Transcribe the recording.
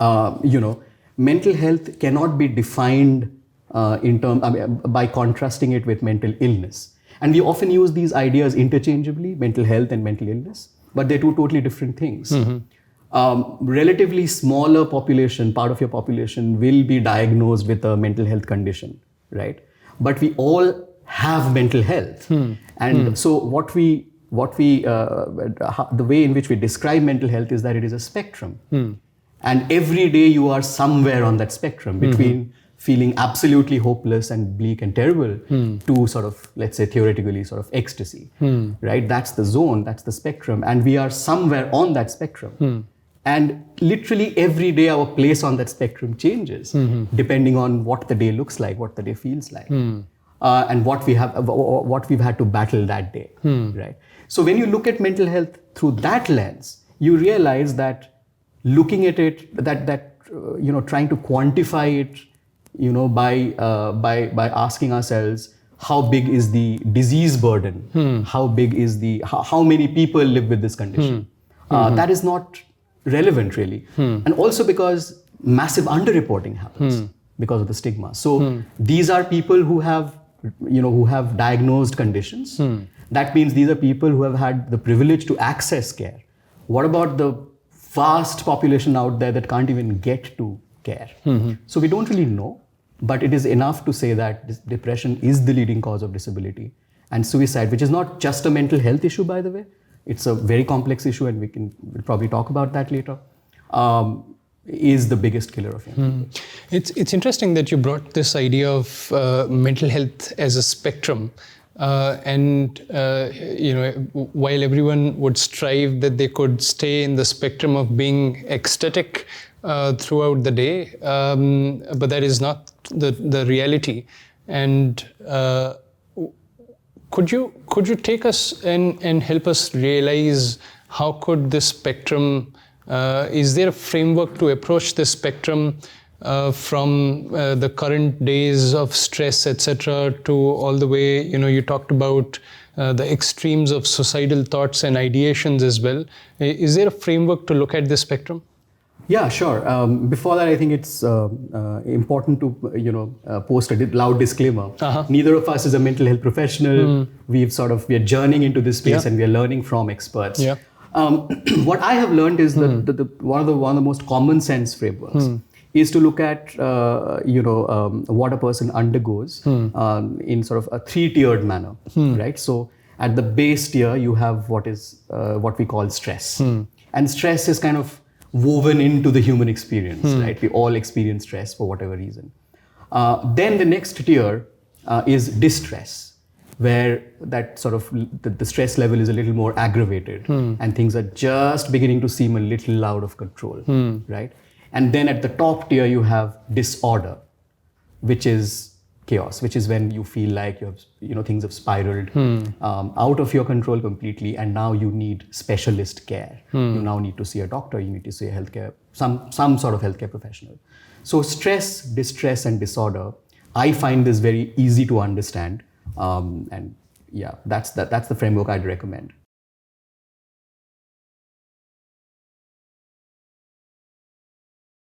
Mental health cannot be defined by contrasting it with mental illness. And we often use these ideas interchangeably, mental health and mental illness, but they're two totally different things. Relatively smaller population, part of your population will be diagnosed with a mental health condition, right? But we all have mental health. So the way in which we describe mental health is that it is a spectrum. And every day you are somewhere on that spectrum between feeling absolutely hopeless and bleak and terrible to sort of, let's say, theoretically sort of ecstasy, right? That's the zone, that's the spectrum. And we are somewhere on that spectrum. And literally every day our place on that spectrum changes depending on what the day looks like, what the day feels like, and what we've had to battle that day, right? So when you look at mental health through that lens, you realize that looking at it, trying to quantify it, by asking ourselves, how big is the disease burden? How many people live with this condition? That is not relevant really. And also because massive underreporting happens because of the stigma. So these are people who have diagnosed conditions. That means these are people who have had the privilege to access care. What about the vast population out there that can't even get to care? So we don't really know, but it is enough to say that depression is the leading cause of disability, and suicide, which is not just a mental health issue, by the way, it's a very complex issue, and we'll probably talk about that later, is the biggest killer of young people. It's interesting that you brought this idea of mental health as a spectrum. While everyone would strive that they could stay in the spectrum of being ecstatic throughout the day, but that is not the reality. And could you take us and help us realize how could this spectrum, is there a framework to approach this spectrum from the current days of stress, etc., to all the way, you talked about the extremes of suicidal thoughts and ideations as well. Is there a framework to look at this spectrum? Yeah, sure. Before that, I think it's important to post a loud disclaimer. Neither of us is a mental health professional. We are journeying into this space and we are learning from experts. What I have learned is that one of the most common sense frameworks is to look at what a person undergoes in sort of a three-tiered manner, right? So at the base tier, you have what we call stress, and stress is kind of woven into the human experience, right? We all experience stress for whatever reason. Then the next tier is distress, where that sort of the stress level is a little more aggravated and things are just beginning to seem a little out of control, right? And then at the top tier, you have disorder, which is chaos, which is when you feel like things have spiraled out of your control completely, and now you need specialist care. You now need to see a doctor, you need to see a some sort of healthcare professional. So stress, distress, and disorder, I find this very easy to understand, and yeah, that's the framework I'd recommend.